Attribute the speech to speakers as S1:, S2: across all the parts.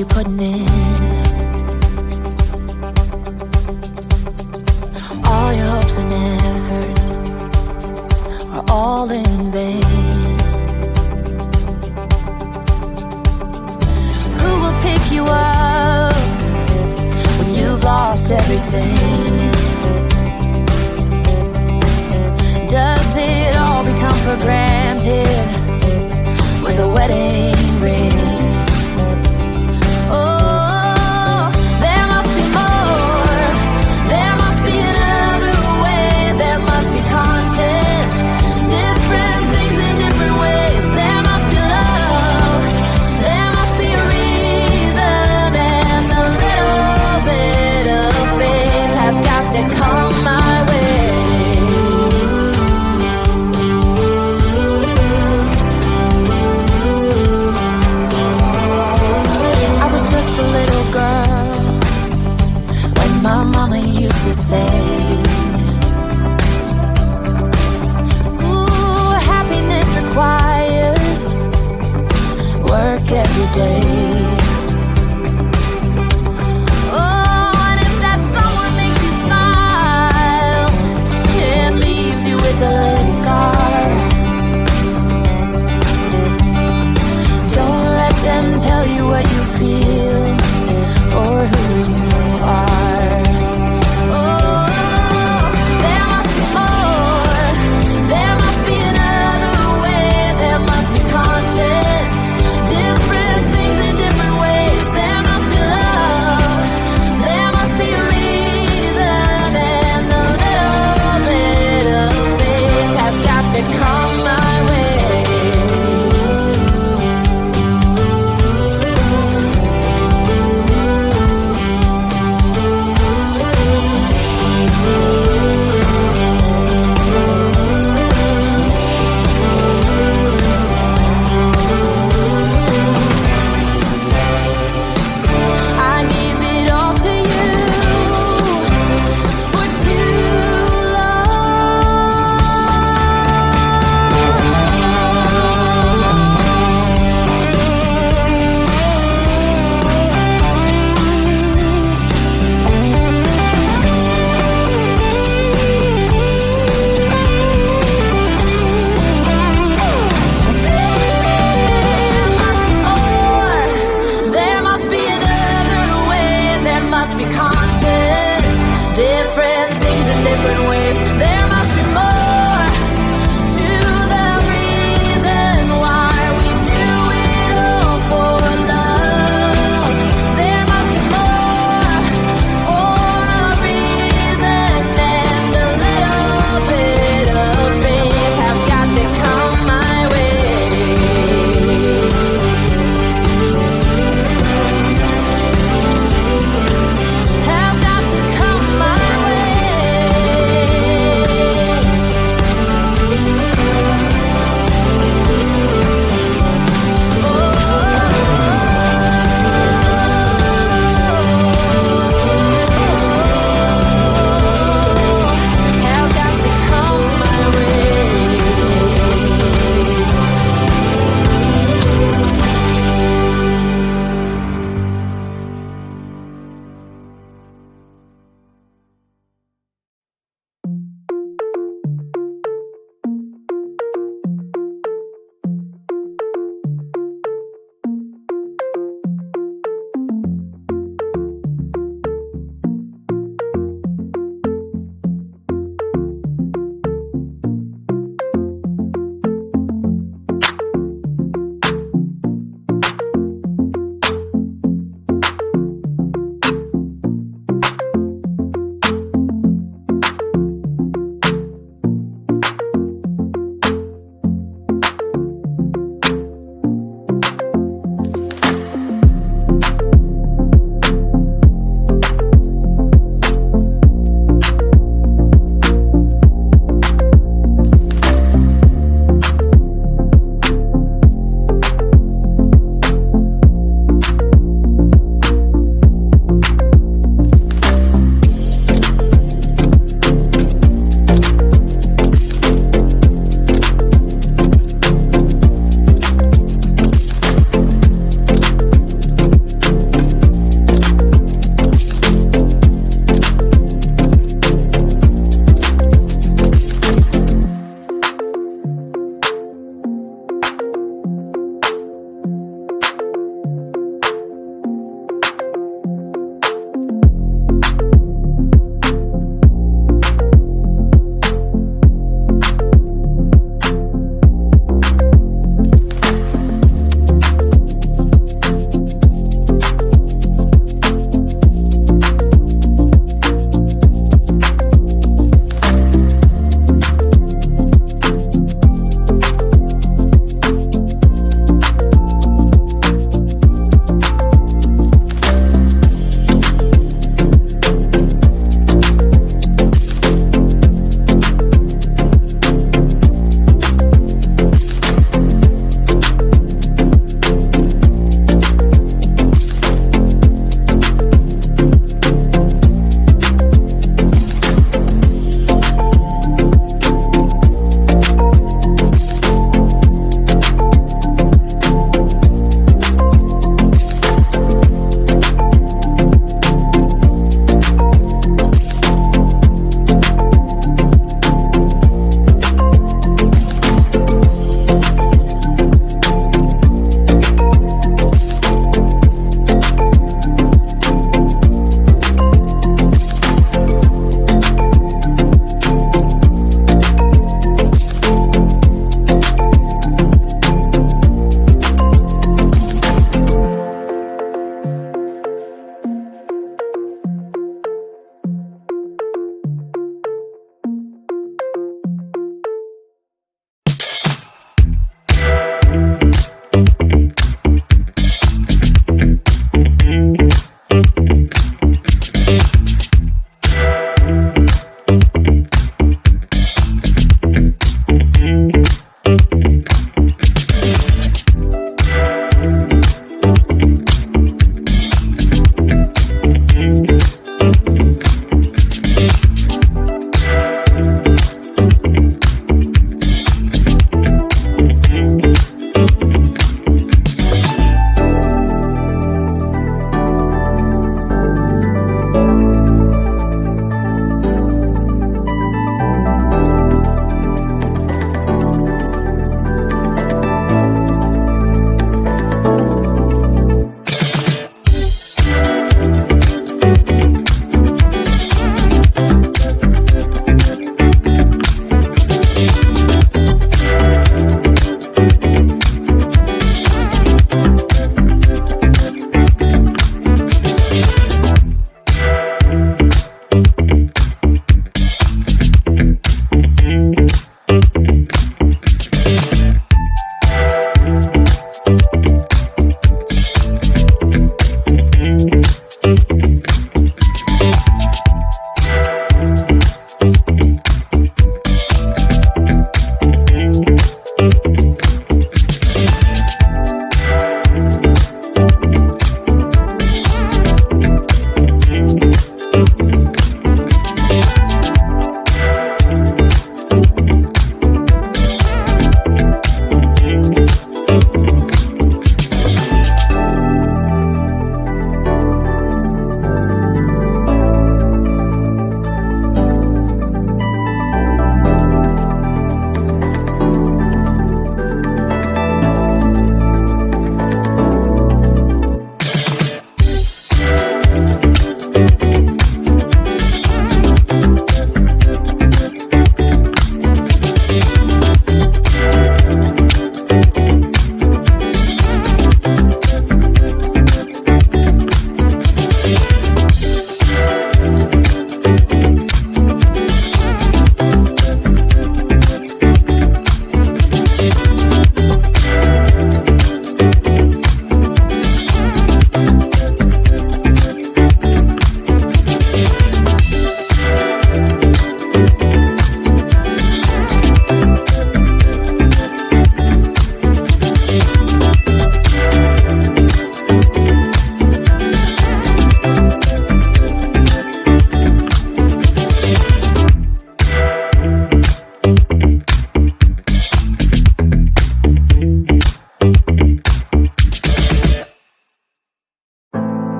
S1: you putting in? All your hopes and efforts are all in vain. Who will pick you up when you've lost everything? Does it all become for granted with a wedding ring? Oh, there must be more. There must be another way. There must be conscience. Different things in different ways. There must be love. There must be a reason. And a little bit of faith has got to come my way. My mama used to say, ooh, happiness requires work every day. Oh, and if that someone makes you smile, it leaves you with a scar. Don't let them tell you what you feel or who you are.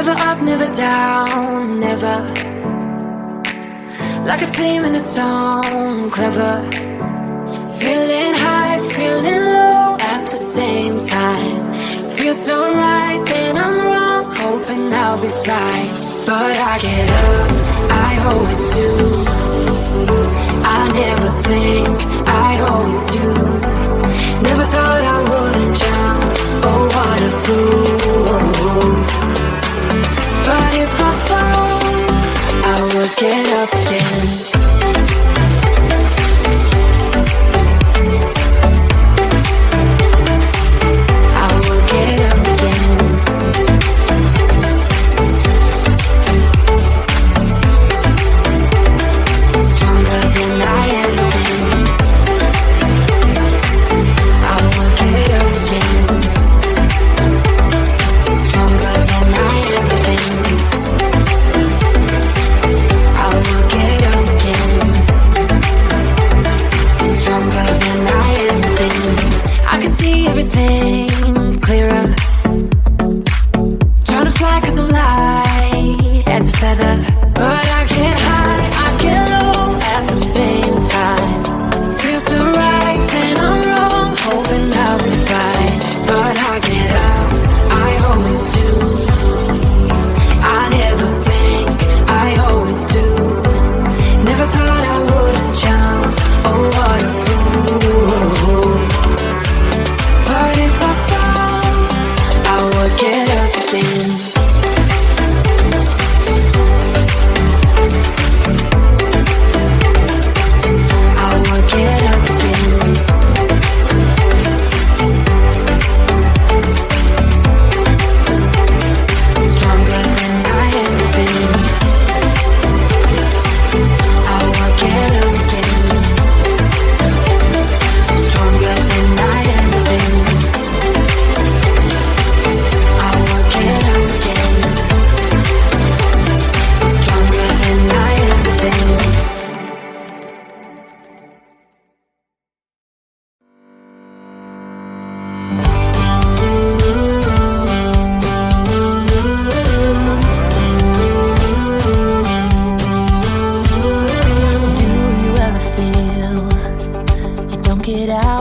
S1: Never up, never down, never. Like a theme in a song, clever. Feeling high, feeling low at the same time. Feels so right, then I'm wrong, hoping I'll be fine. But I get up, I always do. I never think, I always do. Never thought I wouldn't jump, oh what a fool. But if I fall, I will get up again.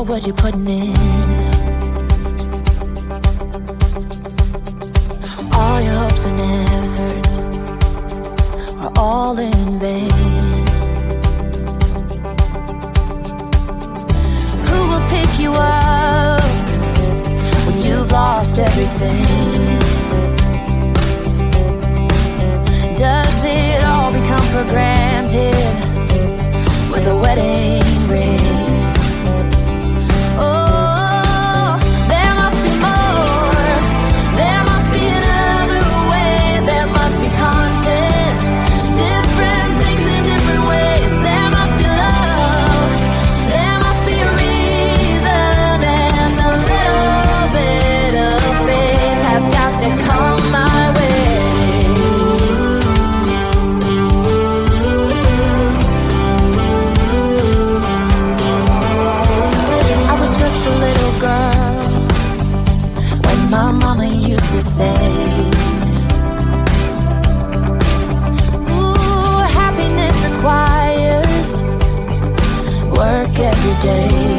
S1: What you're putting in, all your hopes and efforts are all in vain. Who will pick you up when you've lost everything? Does it all become for granted with a wedding ring? Day.